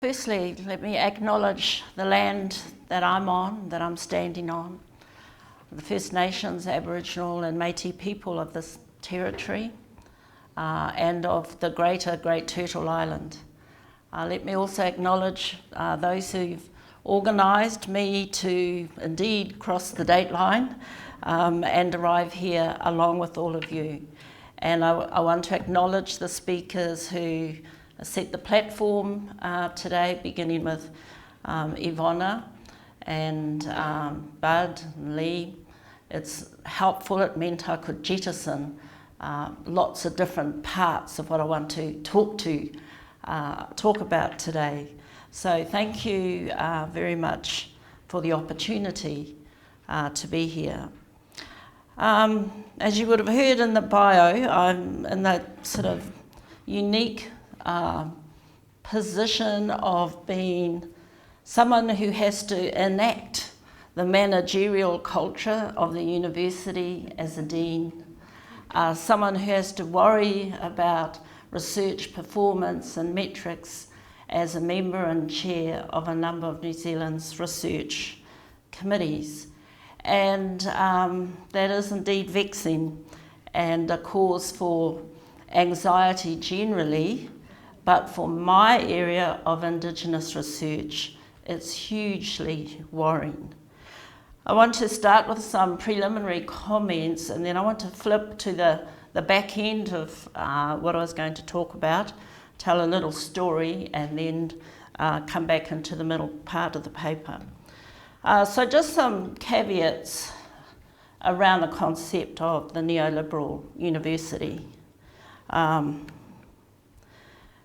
Firstly, let me acknowledge the land that I'm on, that I'm standing on, the First Nations, Aboriginal and Métis people of this territory and of the greater Great Turtle Island. Let me also acknowledge those who've organised me to indeed cross the date line and arrive here along with all of you. And I want to acknowledge the speakers who set the platform today, beginning with Ivona and Bud and Lee. It's helpful. It meant I could jettison lots of different parts of what I want to talk about today. So thank you very much for the opportunity to be here. As you would have heard in the bio, I'm in that sort of unique position of being someone who has to enact the managerial culture of the university as a dean, someone who has to worry about research performance and metrics as a member and chair of a number of New Zealand's research committees. And that is indeed vexing and a cause for anxiety generally, but for my area of Indigenous research, it's hugely worrying. I want to start with some preliminary comments, and then I want to flip to the back end of what I was going to talk about, tell a little story, and then come back into the middle part of the paper. So just some caveats around the concept of the neoliberal university.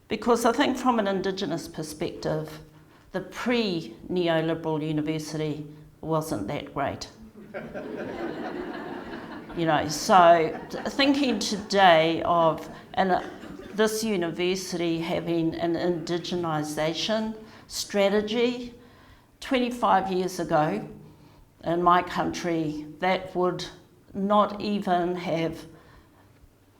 Because I think from an Indigenous perspective, the pre-neoliberal university wasn't that great. So thinking today of this university having an indigenisation strategy, 25 years ago in my country, that would not even have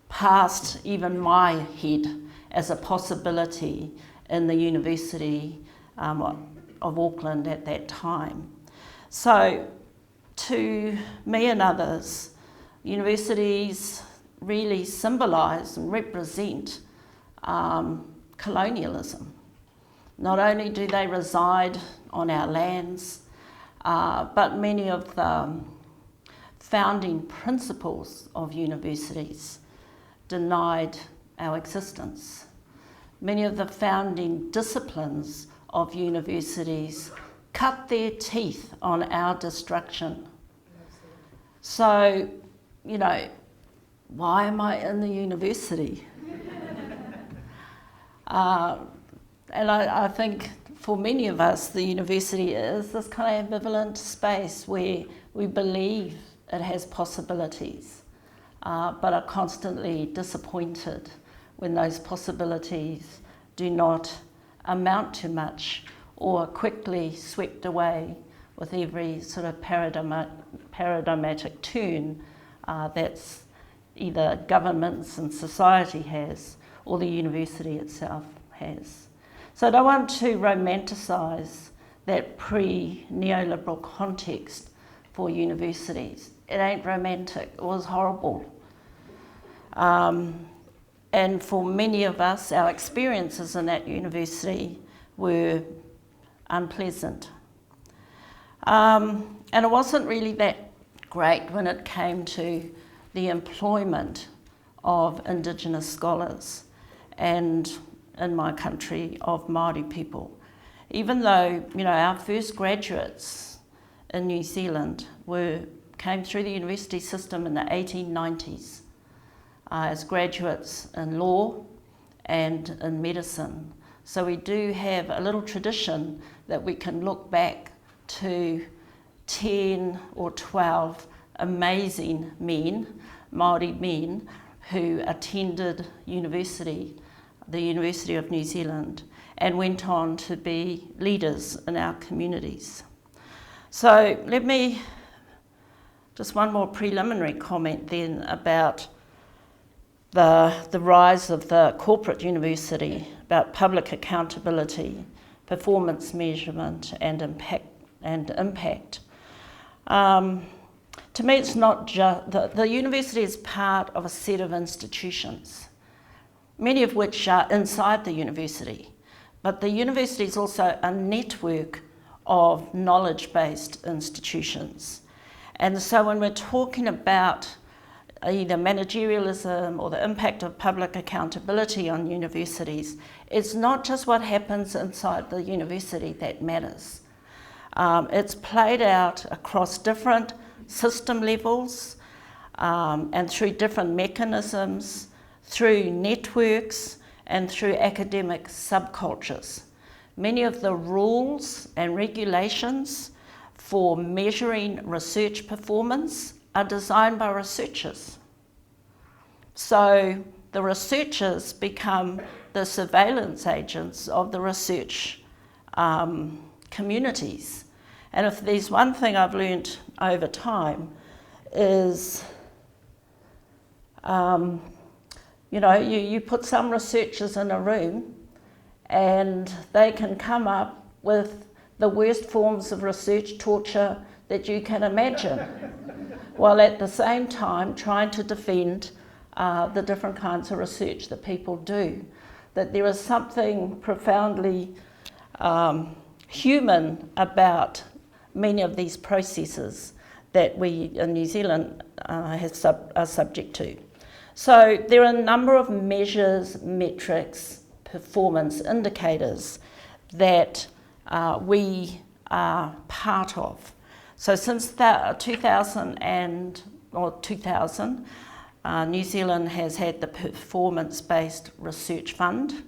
passed even my head as a possibility in the University of Auckland at that time. So to me and others, universities really symbolise and represent colonialism. Not only do they reside on our lands, but many of the founding principles of universities denied our existence. Many of the founding disciplines of universities cut their teeth on our destruction. So, why am I in the university? And I think for many of us, the university is this kind of ambivalent space where we believe it has possibilities, but are constantly disappointed when those possibilities do not amount to much or quickly swept away with every sort of paradigmatic turn that's either governments and society has or the university itself has. So I don't want to romanticise that pre-neoliberal context for universities. It ain't romantic, it was horrible. And for many of us, our experiences in that university were unpleasant. And it wasn't really that great when it came to the employment of Indigenous scholars and, in my country, of Māori people. Even though, our first graduates in New Zealand came through the university system in the 1890s as graduates in law and in medicine. So we do have a little tradition that we can look back to 10 or 12 amazing men, Māori men, who attended university, the University of New Zealand, and went on to be leaders in our communities. So let me, just one more preliminary comment then about the rise of the corporate university, about public accountability, performance measurement and impact. To me, it's not just, the university is part of a set of institutions, many of which are inside the university. But the university is also a network of knowledge-based institutions. And so when we're talking about either managerialism or the impact of public accountability on universities, it's not just what happens inside the university that matters. It's played out across different system levels and through different mechanisms, through networks and through academic subcultures. Many of the rules and regulations for measuring research performance are designed by researchers. So the researchers become the surveillance agents of the research communities. And if there's one thing I've learned over time is, you put some researchers in a room and they can come up with the worst forms of research torture that you can imagine, while at the same time trying to defend the different kinds of research that people do. That there is something profoundly human about many of these processes that we in New Zealand are subject to. So there are a number of measures, metrics, performance indicators that we are part of. So since 2000, New Zealand has had the performance-based research fund,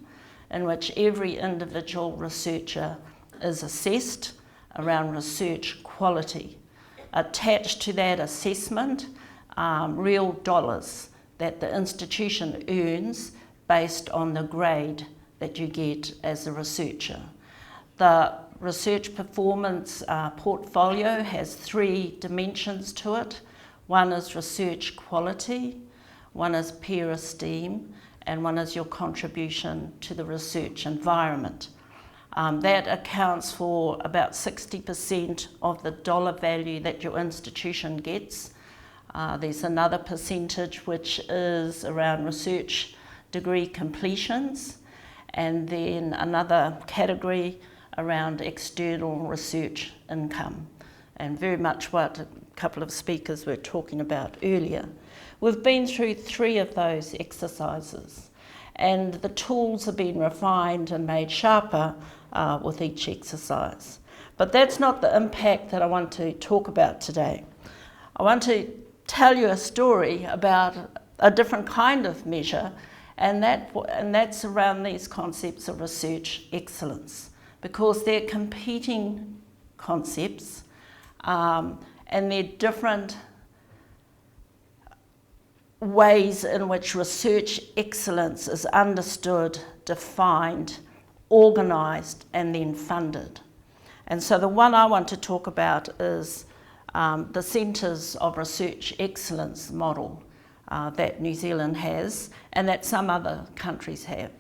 in which every individual researcher is assessed around research quality. Attached to that assessment, real dollars that the institution earns based on the grade that you get as a researcher. The research performance portfolio has 3 dimensions to it. One is research quality, one is peer esteem, and one is your contribution to the research environment. That accounts for about 60% of the dollar value that your institution gets. There's another percentage which is around research degree completions, and then another category around external research income, and very much what a couple of speakers were talking about earlier. We've been through 3 of those exercises, and the tools have been refined and made sharper with each exercise. But that's not the impact that I want to talk about today. I want to tell you a story about a different kind of measure, and that's around these concepts of research excellence, because they're competing concepts and they're different ways in which research excellence is understood, defined, organised, and then funded. And so the one I want to talk about is the Centres of Research Excellence model that New Zealand has and that some other countries have.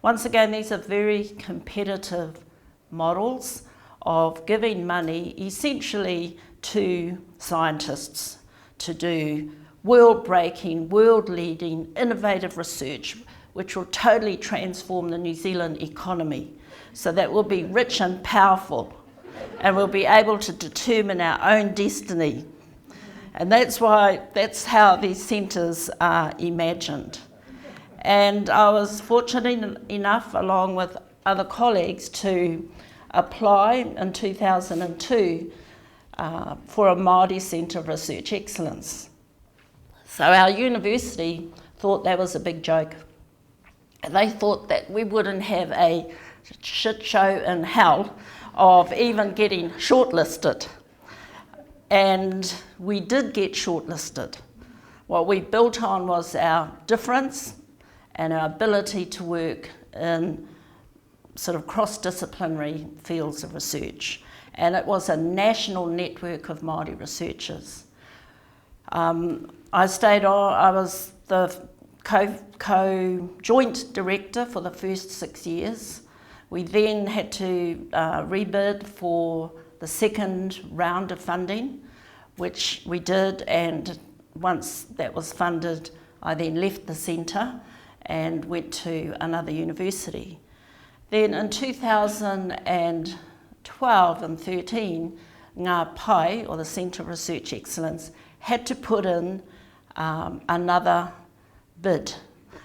Once again, these are very competitive models of giving money essentially to scientists to do world-breaking, world-leading, innovative research which will totally transform the New Zealand economy so that we'll be rich and powerful and we'll be able to determine our own destiny. And that's how these centres are imagined. And I was fortunate enough, along with other colleagues, to apply in 2002 for a Māori Centre of Research Excellence. So our university thought that was a big joke. They thought that we wouldn't have a shit show in hell of even getting shortlisted. And we did get shortlisted. What we built on was our difference and our ability to work in sort of cross-disciplinary fields of research. And it was a national network of Māori researchers. I stayed on, I was the co-joint director for the first 6 years, We then had to rebid for the second round of funding, which we did, and once that was funded, I then left the centre and went to another university. Then in 2012 and 13, Ngā Pai, or the Centre of Research Excellence, had to put in another bid.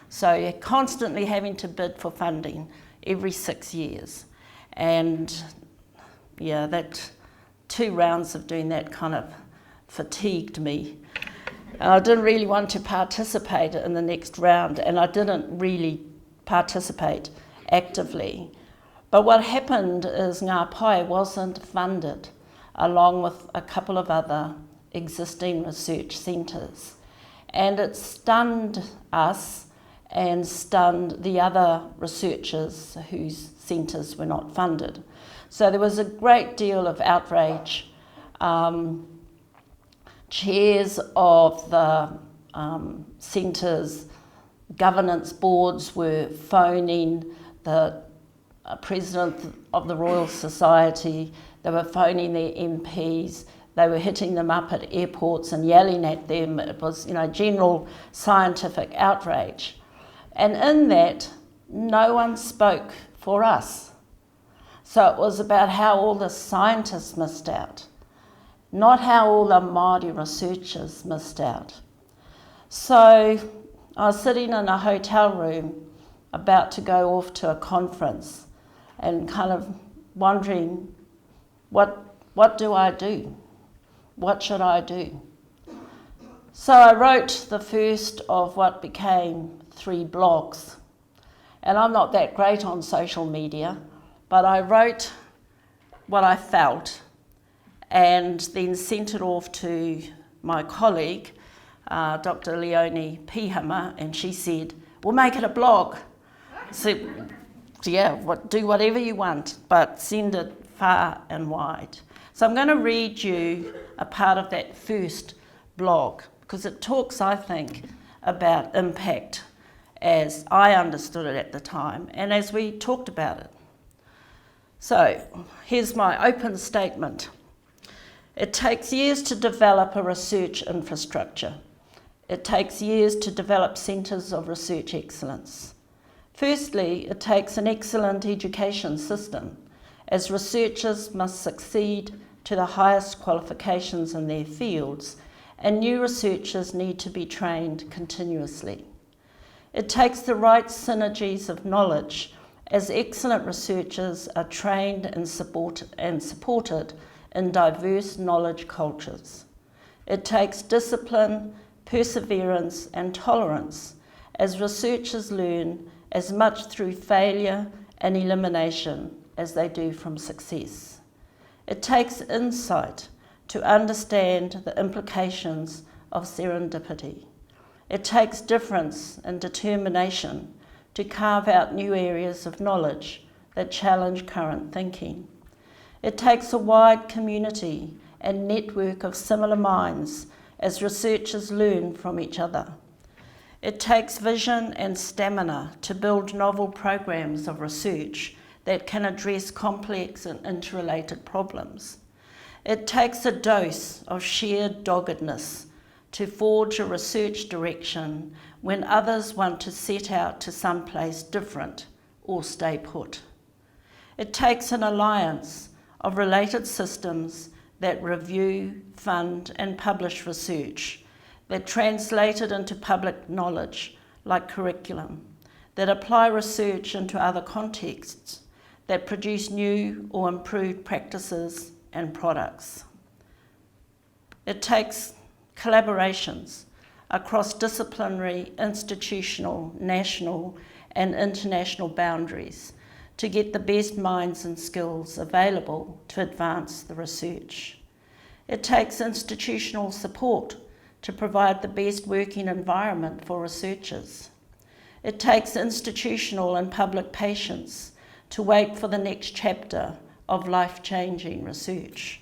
So you're constantly having to bid for funding every 6 years. And yeah, that 2 rounds of doing that kind of fatigued me. And I didn't really want to participate in the next round, and I didn't really participate actively. But what happened is Ngā Pai wasn't funded, along with a couple of other existing research centres. And it stunned us and stunned the other researchers whose centres were not funded. So there was a great deal of outrage. Chairs of the centres, governance boards were phoning the president of the Royal Society, they were phoning their MPs, they were hitting them up at airports and yelling at them. It was, general scientific outrage. And in that, no one spoke for us. So it was about how all the scientists missed out, not how all the Māori researchers missed out. So I was sitting in a hotel room about to go off to a conference and kind of wondering, what do I do? What should I do? So I wrote the first of what became 3 blogs. And I'm not that great on social media, but I wrote what I felt and then sent it off to my colleague, Dr. Leonie Pihama, and she said, we'll make it a blog. So, yeah, do whatever you want, but send it far and wide. So I'm going to read you a part of that first blog, because it talks, I think, about impact as I understood it at the time and as we talked about it. So here's my open statement. It takes years to develop a research infrastructure. It takes years to develop centres of research excellence. Firstly, it takes an excellent education system, as researchers must succeed to the highest qualifications in their fields, and new researchers need to be trained continuously. It takes the right synergies of knowledge, as excellent researchers are trained and supported in diverse knowledge cultures. It takes discipline, perseverance, and tolerance, as researchers learn as much through failure and elimination as they do from success. It takes insight to understand the implications of serendipity. It takes difference and determination to carve out new areas of knowledge that challenge current thinking. It takes a wide community and network of similar minds as researchers learn from each other. It takes vision and stamina to build novel programs of research that can address complex and interrelated problems. It takes a dose of shared doggedness to forge a research direction when others want to set out to someplace different or stay put. It takes an alliance of related systems that review, fund, and publish research, that translate it into public knowledge, like curriculum, that apply research into other contexts, that produce new or improved practices and products. It takes collaborations across disciplinary, institutional, national, and international boundaries to get the best minds and skills available to advance the research. It takes institutional support to provide the best working environment for researchers. It takes institutional and public patience to wait for the next chapter of life-changing research.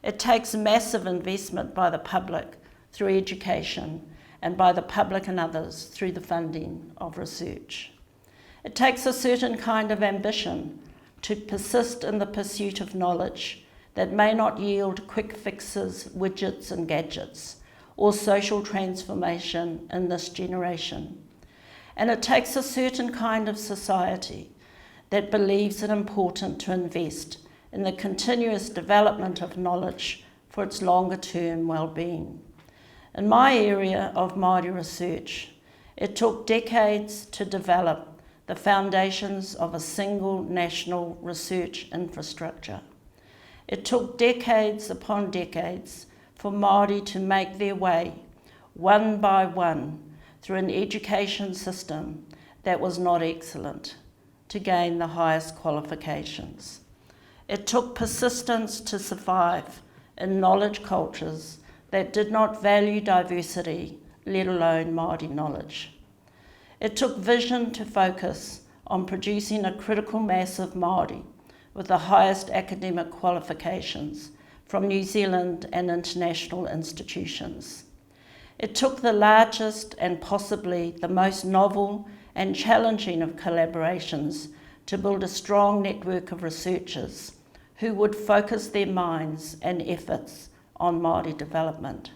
It takes massive investment by the public through education and by the public and others through the funding of research. It takes a certain kind of ambition to persist in the pursuit of knowledge that may not yield quick fixes, widgets and gadgets, or social transformation in this generation. And it takes a certain kind of society that believes it important to invest in the continuous development of knowledge for its longer-term well-being. In my area of Māori research, it took decades to develop the foundations of a single national research infrastructure. It took decades upon decades for Māori to make their way, one by one, through an education system that was not excellent, to gain the highest qualifications. It took persistence to survive in knowledge cultures that did not value diversity, let alone Māori knowledge. It took vision to focus on producing a critical mass of Māori with the highest academic qualifications from New Zealand and international institutions. It took the largest and possibly the most novel and challenging of collaborations to build a strong network of researchers who would focus their minds and efforts on Māori development.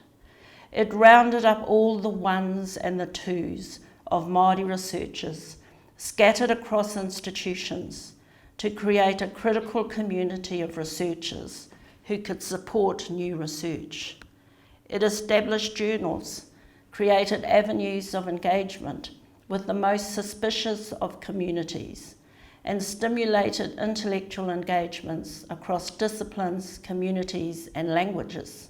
It rounded up all the ones and the twos of Māori researchers scattered across institutions to create a critical community of researchers who could support new research. It established journals, created avenues of engagement with the most suspicious of communities, and stimulated intellectual engagements across disciplines, communities, and languages.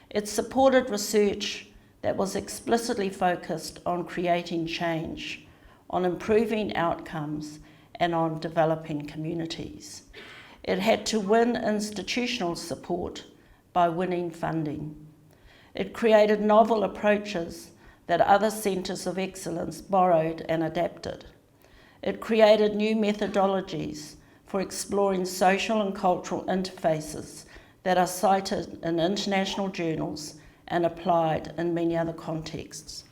It supported research that was explicitly focused on creating change, on improving outcomes, and on developing communities. It had to win institutional support by winning funding. It created novel approaches that other centres of excellence borrowed and adapted. It created new methodologies for exploring social and cultural interfaces that are cited in international journals and applied in many other contexts.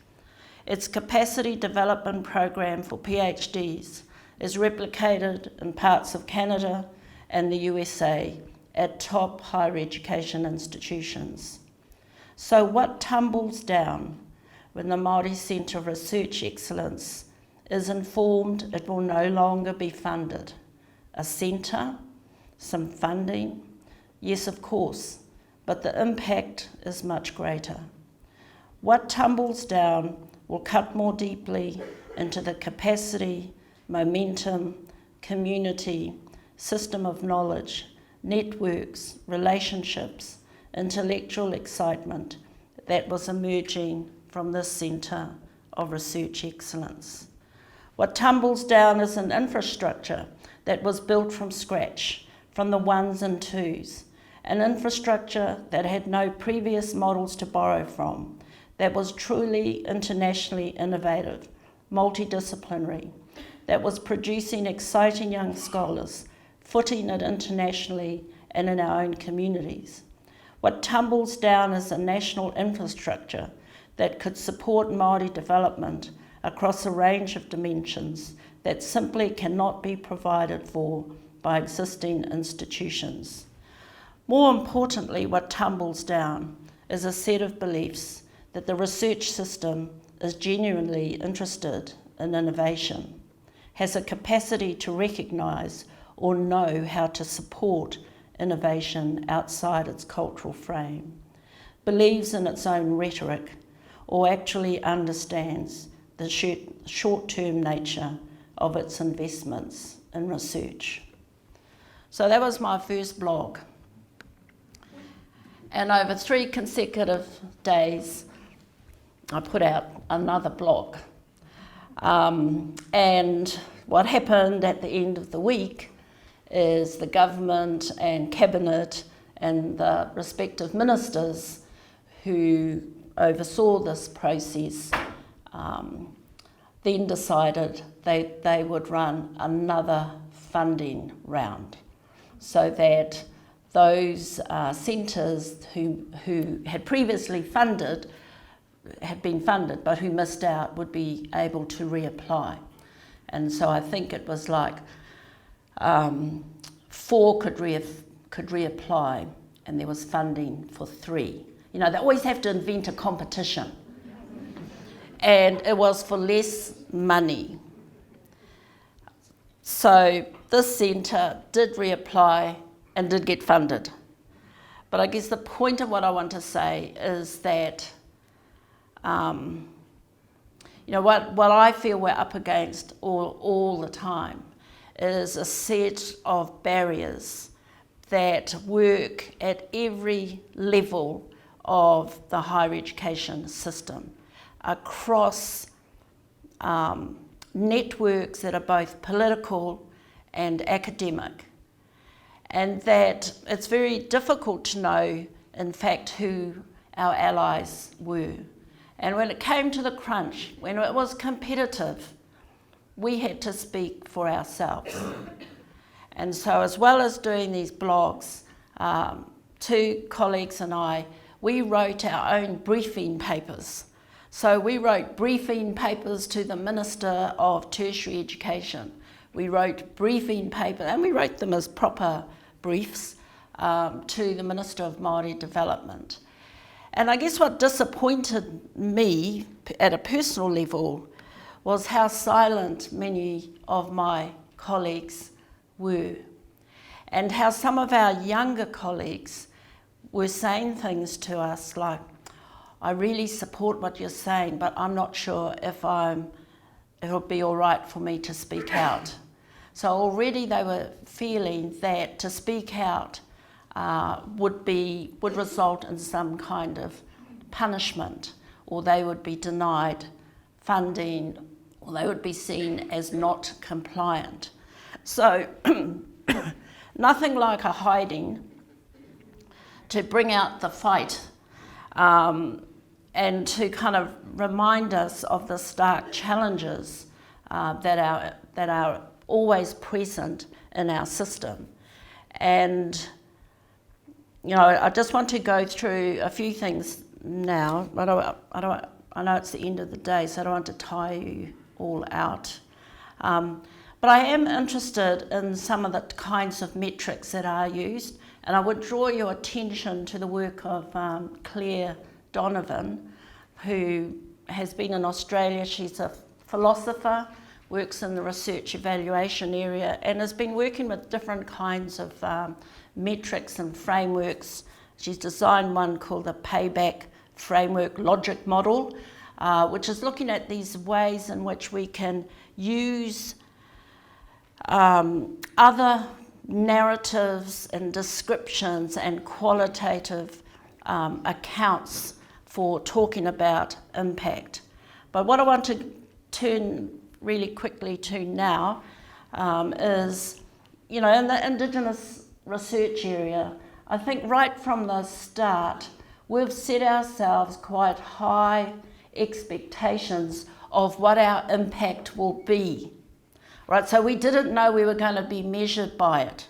Its capacity development program for PhDs is replicated in parts of Canada and the USA at top higher education institutions. So what tumbles down when the Māori Centre of Research Excellence is informed it will no longer be funded? A centre, some funding, yes of course, but the impact is much greater. What tumbles down will cut more deeply into the capacity, momentum, community, system of knowledge, networks, relationships, intellectual excitement that was emerging from this centre of research excellence. What tumbles down is an infrastructure that was built from scratch, from the ones and twos, an infrastructure that had no previous models to borrow from, that was truly internationally innovative, multidisciplinary, that was producing exciting young scholars, footing it internationally and in our own communities. What tumbles down is a national infrastructure that could support Māori development across a range of dimensions that simply cannot be provided for by existing institutions. More importantly, what tumbles down is a set of beliefs that the research system is genuinely interested in innovation, has a capacity to recognise or know how to support innovation outside its cultural frame, believes in its own rhetoric, or actually understands the short-term nature of its investments in research. So that was my first blog. And over 3 consecutive days, I put out another blog. And what happened at the end of the week is the government and cabinet and the respective ministers who oversaw this process then decided they would run another funding round so that those centres who had previously been funded but who missed out would be able to reapply. And so I think it was like 4 could reapply, and there was funding for 3. You know, they always have to invent a competition. And it was for less money. So this centre did reapply and did get funded. But I guess the point of what I want to say is that, you know, what I feel we're up against all the time is a set of barriers that work at every level of the higher education system, across networks that are both political and academic, and that it's very difficult to know, in fact, who our allies were. And when it came to the crunch, when it was competitive, we had to speak for ourselves. And so, as well as doing these blogs, 2 colleagues and I, we wrote our own briefing papers. So we wrote briefing papers to the Minister of Tertiary Education. We wrote briefing papers, and we wrote them as proper briefs to the Minister of Māori Development. And I guess what disappointed me at a personal level was how silent many of my colleagues were, and how some of our younger colleagues were saying things to us like, I really support what you're saying, but I'm not sure if it'll be all right for me to speak out. So already they were feeling that to speak out would result in some kind of punishment, or they would be denied funding, or they would be seen as not compliant. So nothing like a hiding to bring out the fight, and to kind of remind us of the stark challenges that are always present in our system. And you know, I just want to go through a few things now. I know it's the end of the day, so I don't want to tire you all out. But I am interested in some of the kinds of metrics that are used, and I would draw your attention to the work of Claire Donovan, who has been in Australia. She's a philosopher, works in the research evaluation area, and has been working with different kinds of metrics and frameworks. She's designed one called the Payback Framework Logic Model, which is looking at these ways in which we can use other narratives and descriptions and qualitative accounts for talking about impact. But what I want to turn really quickly to now is, you know, in the Indigenous research area, I think right from the start, we've set ourselves quite high expectations of what our impact will be, right? So we didn't know we were going to be measured by it.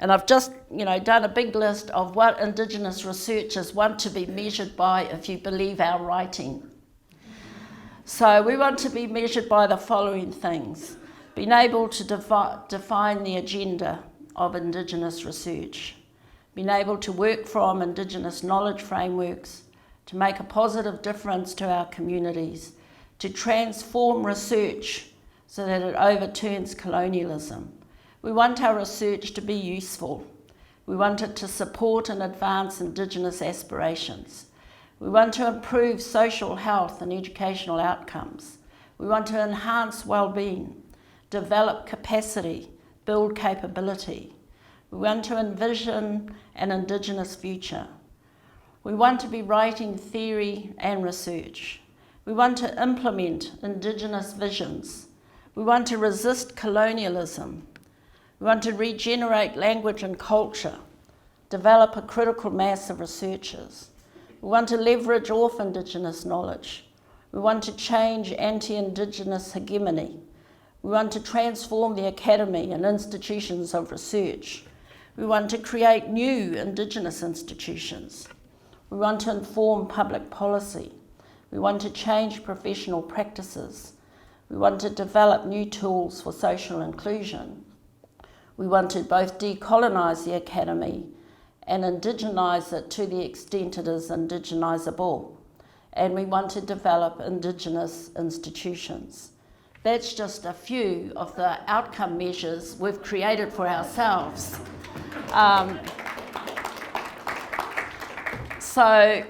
And I've just, you know, done a big list of what Indigenous researchers want to be measured by, if you believe our writing. So we want to be measured by the following things: being able to define the agenda of Indigenous research, being able to work from Indigenous knowledge frameworks, to make a positive difference to our communities, to transform research so that it overturns colonialism. We want our research to be useful. We want it to support and advance Indigenous aspirations. We want to improve social health and educational outcomes. We want to enhance well-being, develop capacity, build capability. We want to envision an Indigenous future. We want to be writing theory and research. We want to implement Indigenous visions. We want to resist colonialism. We want to regenerate language and culture, develop a critical mass of researchers. We want to leverage off Indigenous knowledge. We want to change anti-Indigenous hegemony. We want to transform the academy and institutions of research. We want to create new Indigenous institutions. We want to inform public policy. We want to change professional practices. We want to develop new tools for social inclusion. We want to both decolonise the academy and indigenise it to the extent it is indigenisable. And we want to develop Indigenous institutions. That's just a few of the outcome measures we've created for ourselves. So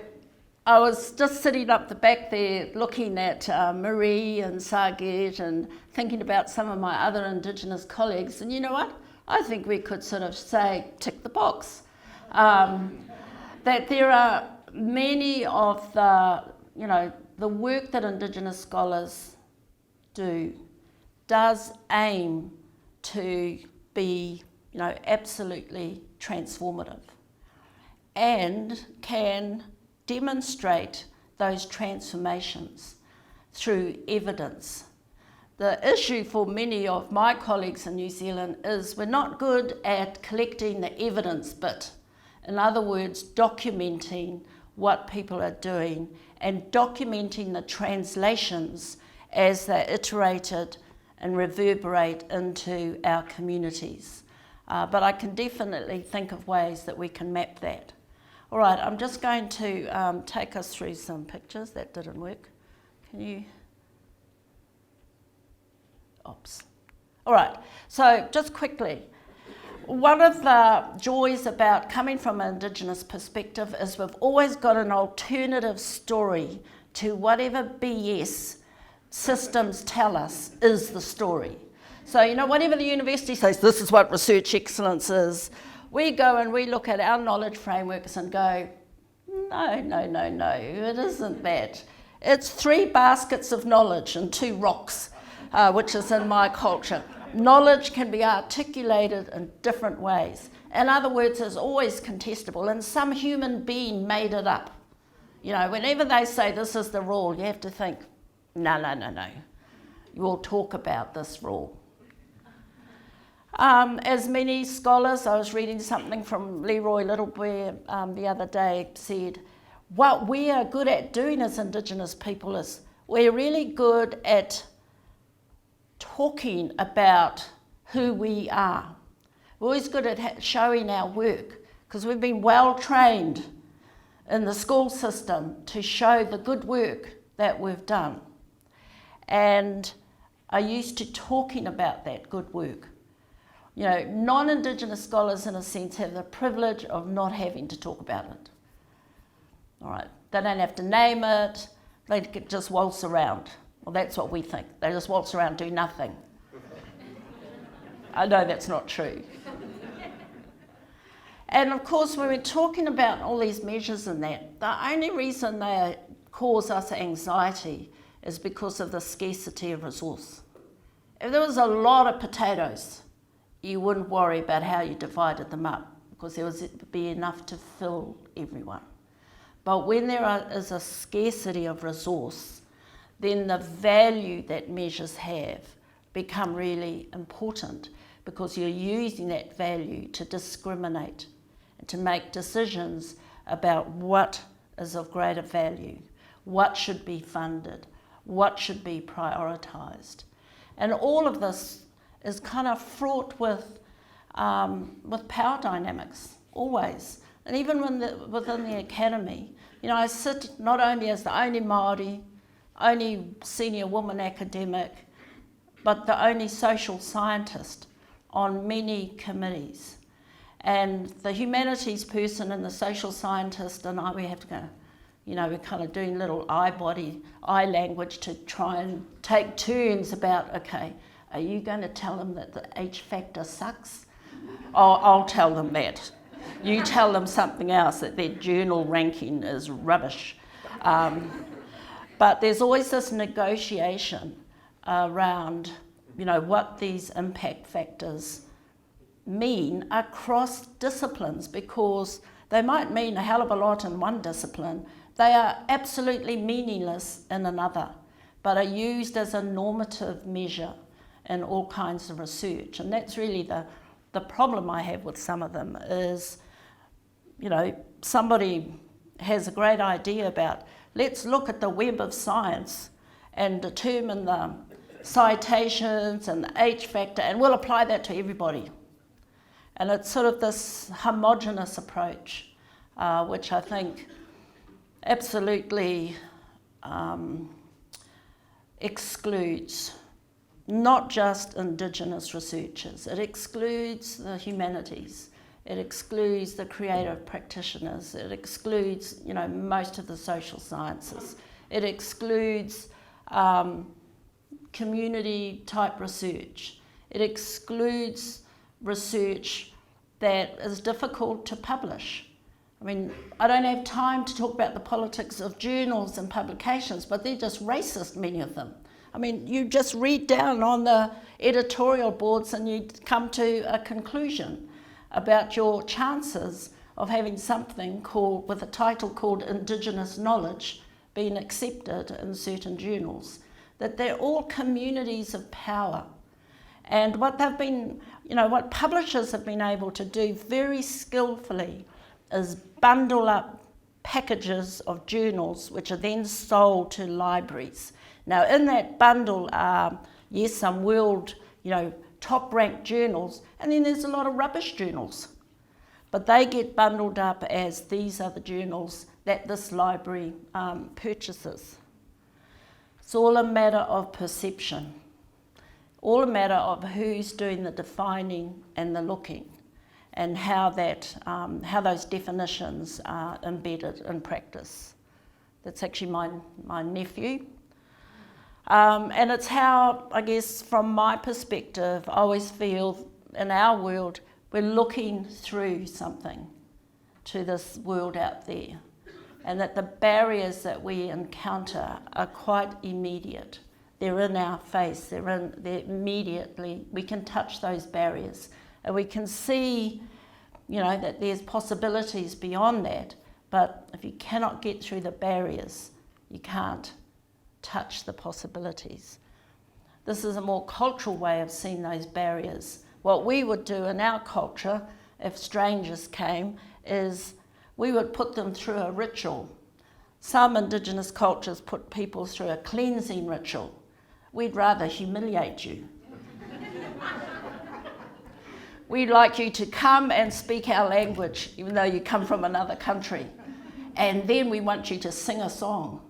I was just sitting up the back there looking at Marie and Sargit and thinking about some of my other Indigenous colleagues, and you know what? I think we could sort of say, tick the box. That there are many of the, the work that Indigenous scholars do does aim to be, absolutely transformative and can demonstrate those transformations through evidence. The issue for many of my colleagues in New Zealand is we're not good at collecting the evidence bit. In other words, documenting what people are doing and documenting the translations as they're iterated and reverberate into our communities. But I can definitely think of ways that we can map that. All right, I'm just going to take us through some pictures. That didn't work. Can you? Oops. All right, so just quickly, one of the joys about coming from an Indigenous perspective is we've always got an alternative story to whatever BS systems tell us is the story. So, whatever the university says, this is what research excellence is, we go and we look at our knowledge frameworks and go, no, it isn't that. It's 3 baskets of knowledge and 2 rocks, which is in my culture. Knowledge can be articulated in different ways. In other words, it's always contestable, and some human being made it up. Whenever they say this is the rule, you have to think, no. We'll talk about this rule. As many scholars, I was reading something from Leroy Littlebear the other day, said, what we are good at doing as Indigenous people is we're really good at talking about who we are. We're always good at showing our work because we've been well trained in the school system to show the good work that we've done, and are used to talking about that good work. Non-Indigenous scholars, in a sense, have the privilege of not having to talk about it. All right, they don't have to name it, they can just waltz around. Well, that's what we think. They just waltz around, do nothing. I know that's not true. And of course, when we're talking about all these measures and that, the only reason they cause us anxiety is because of the scarcity of resource. If there was a lot of potatoes, you wouldn't worry about how you divided them up because there would be enough to fill everyone. But when there is a scarcity of resource, then the value that measures have become really important because you're using that value to discriminate and to make decisions about what is of greater value, what should be funded, what should be prioritised. And all of this is kind of fraught with power dynamics, always. And even within the academy, I sit not only as the only Māori, only senior woman academic, but the only social scientist on many committees. And the humanities person and the social scientist and I, we have to go, we're kind of doing little eye language to try and take turns about, okay, are you going to tell them that the H factor sucks? I'll tell them that. You tell them something else, that their journal ranking is rubbish. But there's always this negotiation around, what these impact factors mean across disciplines, because they might mean a hell of a lot in one discipline. They are absolutely meaningless in another, but are used as a normative measure in all kinds of research. And that's really the problem I have with some of them is, somebody has a great idea about, let's look at the web of science and determine the citations and the H factor, and we'll apply that to everybody. And it's sort of this homogenous approach, which I think absolutely excludes not just Indigenous researchers, it excludes the humanities, it excludes the creative practitioners, it excludes, you know, most of the social sciences, it excludes community type research, it excludes research that is difficult to publish. I mean, I don't have time to talk about the politics of journals and publications, but they're just racist, many of them. I mean, you just read down on the editorial boards and you come to a conclusion about your chances of having something called, with a title called Indigenous Knowledge, being accepted in certain journals. That they're all communities of power. And what they've been, you know, what publishers have been able to do very skillfully is bundle up packages of journals which are then sold to libraries. Now in that bundle are, yes, some world, you know, top ranked journals, and then there's a lot of rubbish journals. But they get bundled up as these are the journals that this library purchases. It's all a matter of perception, all a matter of who's doing the defining and the looking, and how those definitions are embedded in practice. That's actually my nephew. And it's how, I guess, from my perspective, I always feel in our world, we're looking through something to this world out there, and that the barriers that we encounter are quite immediate. They're in our face, they're immediately, we can touch those barriers, and we can see, you know, that there's possibilities beyond that, but if you cannot get through the barriers, you can't touch the possibilities. This is a more cultural way of seeing those barriers. What we would do in our culture, if strangers came, is we would put them through a ritual. Some Indigenous cultures put people through a cleansing ritual. We'd rather humiliate you. We'd like you to come and speak our language, even though you come from another country. And then we want you to sing a song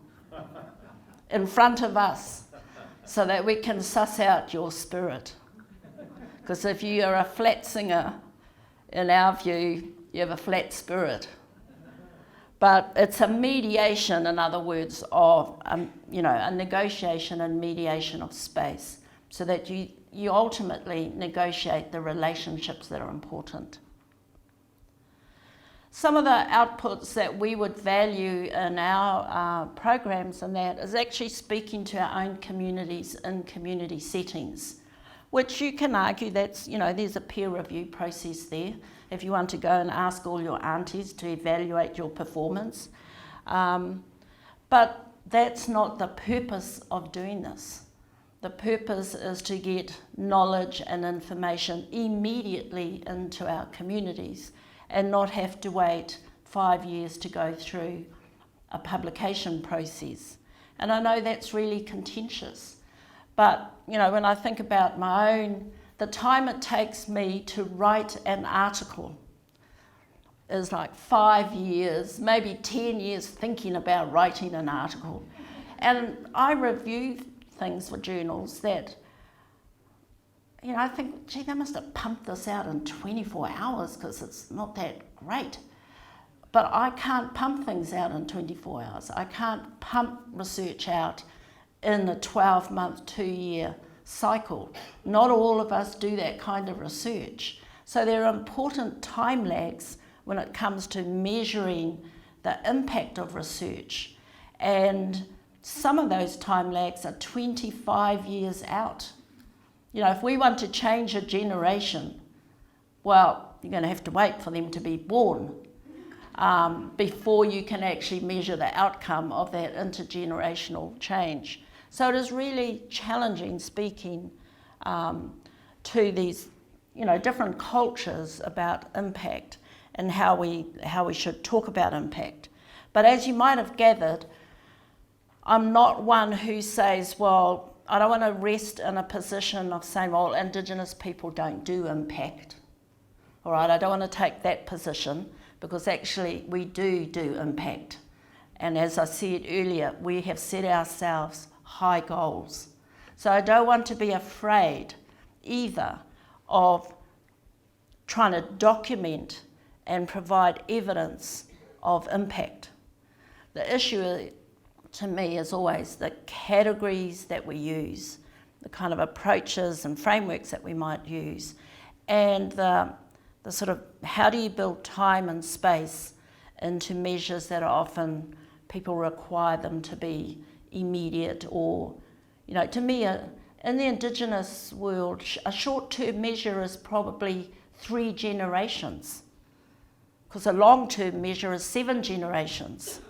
in front of us so that we can suss out your spirit. Because if you are a flat singer, in our view, you have a flat spirit. But it's a mediation, in other words, of you know, a negotiation and mediation of space, so that you ultimately negotiate the relationships that are important. Some of the outputs that we would value in our programs and that is actually speaking to our own communities in community settings, which you can argue that's, you know, there's a peer review process there if you want to go and ask all your aunties to evaluate your performance. But that's not the purpose of doing this. The purpose is to get knowledge and information immediately into our communities and not have to wait 5 years to go through a publication process. And I know that's really contentious, but you know, when I think about my own, the time it takes me to write an article is like 5 years, maybe 10 years thinking about writing an article. And I review things for journals that, you know, I think, gee, they must have pumped this out in 24 hours because it's not that great. But I can't pump things out in 24 hours. I can't pump research out in a 12-month, 2-year cycle. Not all of us do that kind of research. So there are important time lags when it comes to measuring the impact of research. And some of those time lags are 25 years out. You know, if we want to change a generation, well, you're going to have to wait for them to be born before you can actually measure the outcome of that intergenerational change. So it is really challenging speaking to these, you know, different cultures about impact and how we should talk about impact. But as you might have gathered, I'm not one who says, well, I don't want to rest in a position of saying, well, Indigenous people don't do impact, All right, I don't want to take that position because actually we do impact. And as I said earlier, we have set ourselves high goals. So I don't want to be afraid either of trying to document and provide evidence of impact. The issue to me is always the categories that we use, the kind of approaches and frameworks that we might use, and the sort of how do you build time and space into measures that are often people require them to be immediate, or, you know, to me, in the Indigenous world, a short-term measure is probably 3 generations, because a long-term measure is 7 generations.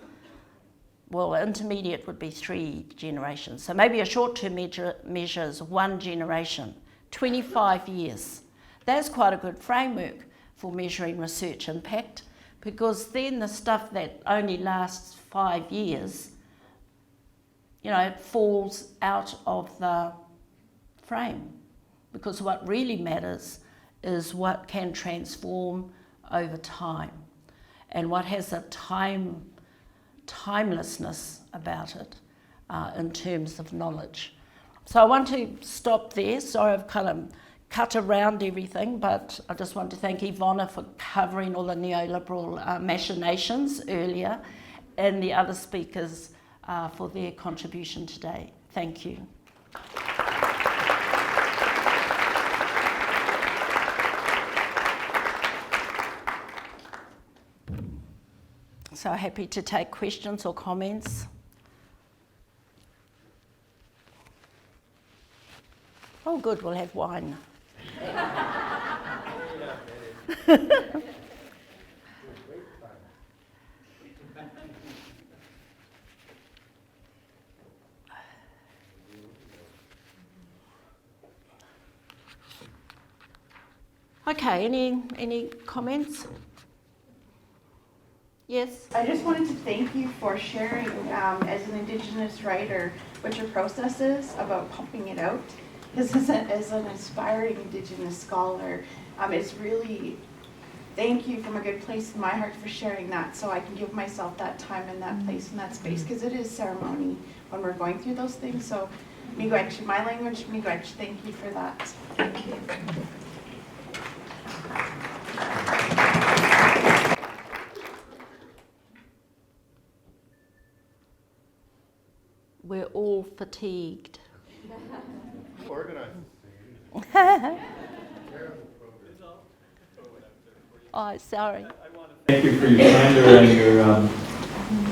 Well, intermediate would be 3 generations. So maybe a short-term measure is 1 generation, 25 years. That's quite a good framework for measuring research impact, because then the stuff that only lasts 5 years, you know, falls out of the frame. Because what really matters is what can transform over time and what has a timelessness about it in terms of knowledge. So I want to stop there. Sorry, I've kind of cut around everything, but I just want to thank Ivona for covering all the neoliberal machinations earlier, and the other speakers for their contribution today. Thank you. So happy to take questions or comments. Oh good, we'll have wine. Okay, any comments? Yes? I just wanted to thank you for sharing, as an Indigenous writer, what your process is about pumping it out. Because as an aspiring Indigenous scholar, it's really, thank you from a good place in my heart for sharing that, so I can give myself that time and that place and that space, because it is ceremony when we're going through those things. So, miigwech, my language, miigwech, thank you for that. Thank you. We're all fatigued. Organized. Oh, sorry. Thank you for your candor and your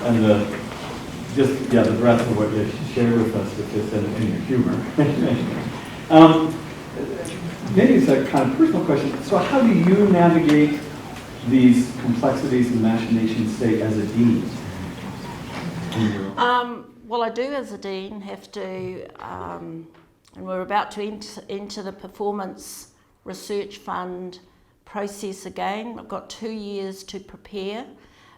and the breadth of what you shared with us with this and your humor. Maybe it's a kind of personal question. So, how do you navigate these complexities and machinations, say, as a dean? Well, I do as a dean have to, and we're about to enter the Performance Research Fund process again. I've got 2 years to prepare.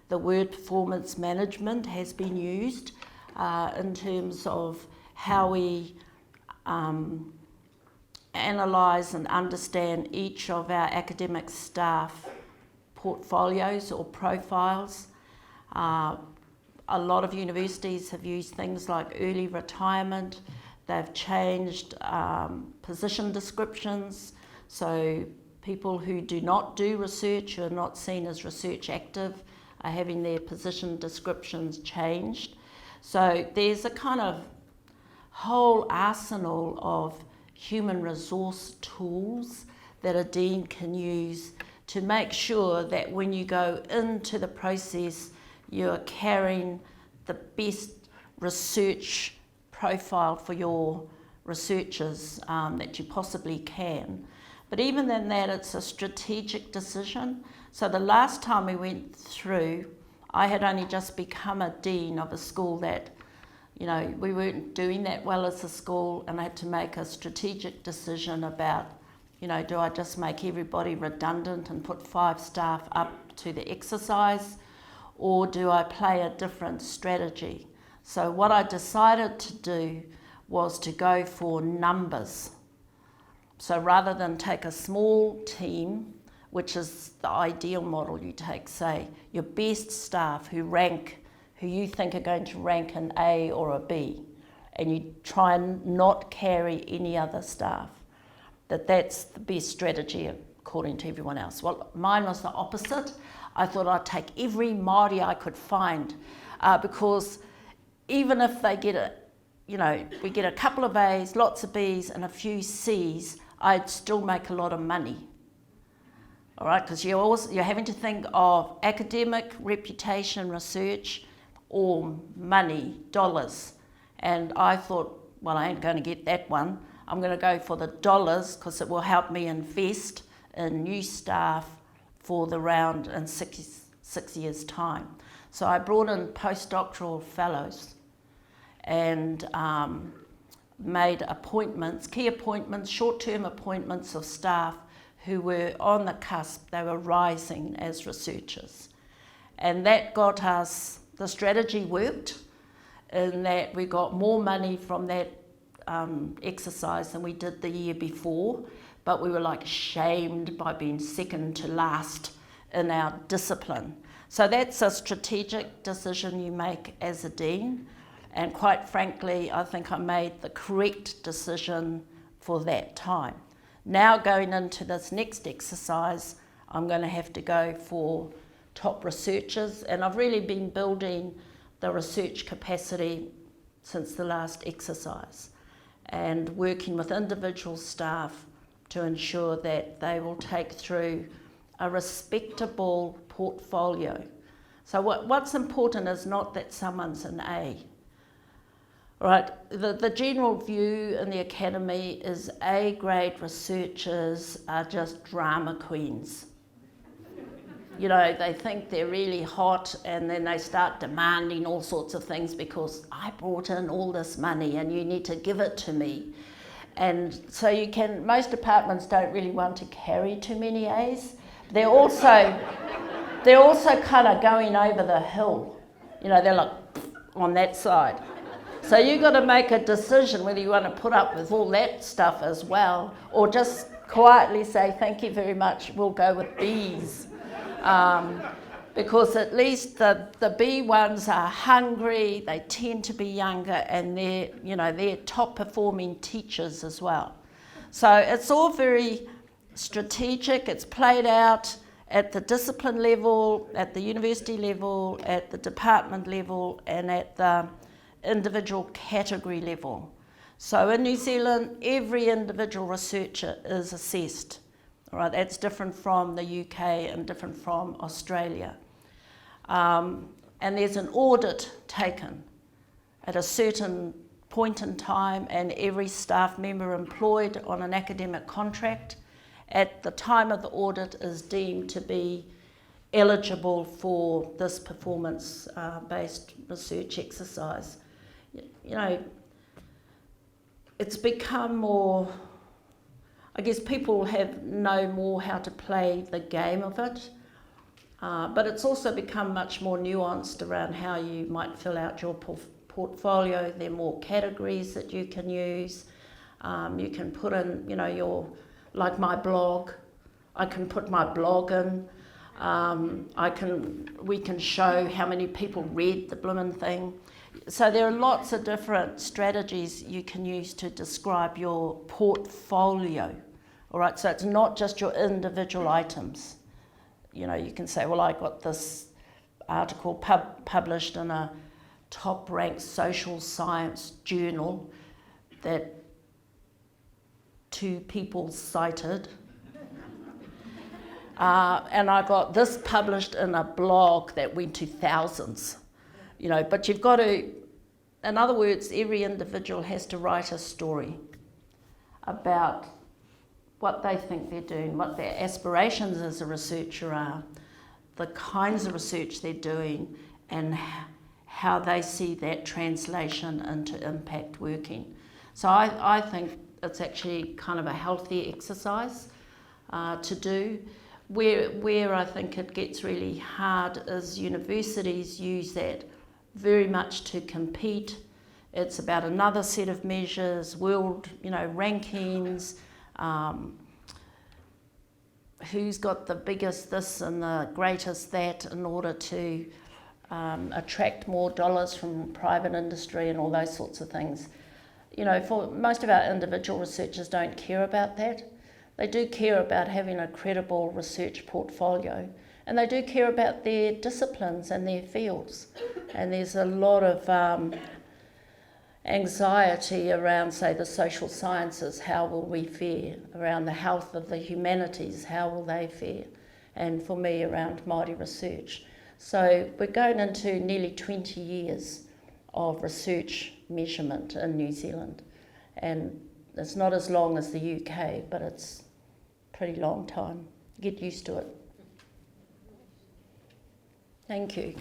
The word performance management has been used in terms of how we analyse and understand each of our academic staff portfolios or profiles. A lot of universities have used things like early retirement. They've changed position descriptions, so people who do not do research, who are not seen as research active, are having their position descriptions changed. So there's a kind of whole arsenal of human resource tools that a dean can use to make sure that when you go into the process, you're carrying the best research profile for your researchers that you possibly can. But even than that, it's a strategic decision. So the last time we went through, I had only just become a dean of a school that, you know, we weren't doing that well as a school, and I had to make a strategic decision about, you know, do I just make everybody redundant and put 5 staff up to the exercise, or do I play a different strategy? So what I decided to do was to go for numbers. So rather than take a small team which is the ideal model. You take, say, your best staff who you think are going to rank an A or a B, and you try and not carry any other staff. That's the best strategy according to everyone else. Well, mine was the opposite. I thought I'd take every Māori I could find, because even if they get we get a couple of A's, lots of B's and a few C's, I'd still make a lot of money. All right, because you're having to think of academic, reputation, research, or money, dollars. And I thought, well, I ain't going to get that one. I'm going to go for the dollars because it will help me invest in new staff for the round in 6 years' time. So I brought in postdoctoral fellows and made appointments, key appointments, short-term appointments of staff who were on the cusp. They were rising as researchers. And that got us, the strategy worked in that we got more money from that exercise than we did the year before, but we were like shamed by being second to last in our discipline. So that's a strategic decision you make as a dean, and quite frankly, I think I made the correct decision for that time. Now going into this next exercise, I'm going to have to go for top researchers, and I've really been building the research capacity since the last exercise and working with individual staff to ensure that they will take through a respectable portfolio. So what's important is not that someone's an A. Right, the general view in the academy is A-grade researchers are just drama queens. You know, they think they're really hot and then they start demanding all sorts of things because I brought in all this money and you need to give it to me. And so most departments don't really want to carry too many A's. They're also kind of going over the hill. You know, they're like on that side. So you've got to make a decision whether you want to put up with all that stuff as well, or just quietly say, thank you very much, we'll go with B's. Because at least the B ones are hungry, they tend to be younger, and they're top performing teachers as well. So it's all very strategic, it's played out at the discipline level, at the university level, at the department level, and at the individual category level. So in New Zealand, every individual researcher is assessed. All right, that's different from the UK and different from Australia. And there's an audit taken at a certain point in time, and every staff member employed on an academic contract at the time of the audit is deemed to be eligible for this performance-based research exercise. You know, it's become more, I guess people know more how to play the game of it, but it's also become much more nuanced around how you might fill out your portfolio. There are more categories that you can use. You can put in, like my blog, I can put my blog in. We can show how many people read the bloomin' thing. So there are lots of different strategies you can use to describe your portfolio. All right, so it's not just your individual items. You know, you can say, well, I got this article published in a top-ranked social science journal that 2 people cited. And I got this published in a blog that went to thousands. You know, but you've got to, in other words, every individual has to write a story about what they think they're doing, what their aspirations as a researcher are, the kinds of research they're doing, and how they see that translation into impact working. So I think it's actually kind of a healthy exercise to do. Where I think it gets really hard is universities use that very much to compete. It's about another set of measures, world, rankings, who's got the biggest this and the greatest that in order to attract more dollars from private industry and all those sorts of things. You know, for most of our individual researchers don't care about that. They do care about having a credible research portfolio, and they do care about their disciplines and their fields. And there's a lot of anxiety around, say, the social sciences, how will we fare? Around the health of the humanities, how will they fare? And for me, around Māori research. So we're going into nearly 20 years of research measurement in New Zealand. And it's not as long as the UK, but it's a pretty long time. Get used to it. Thank you.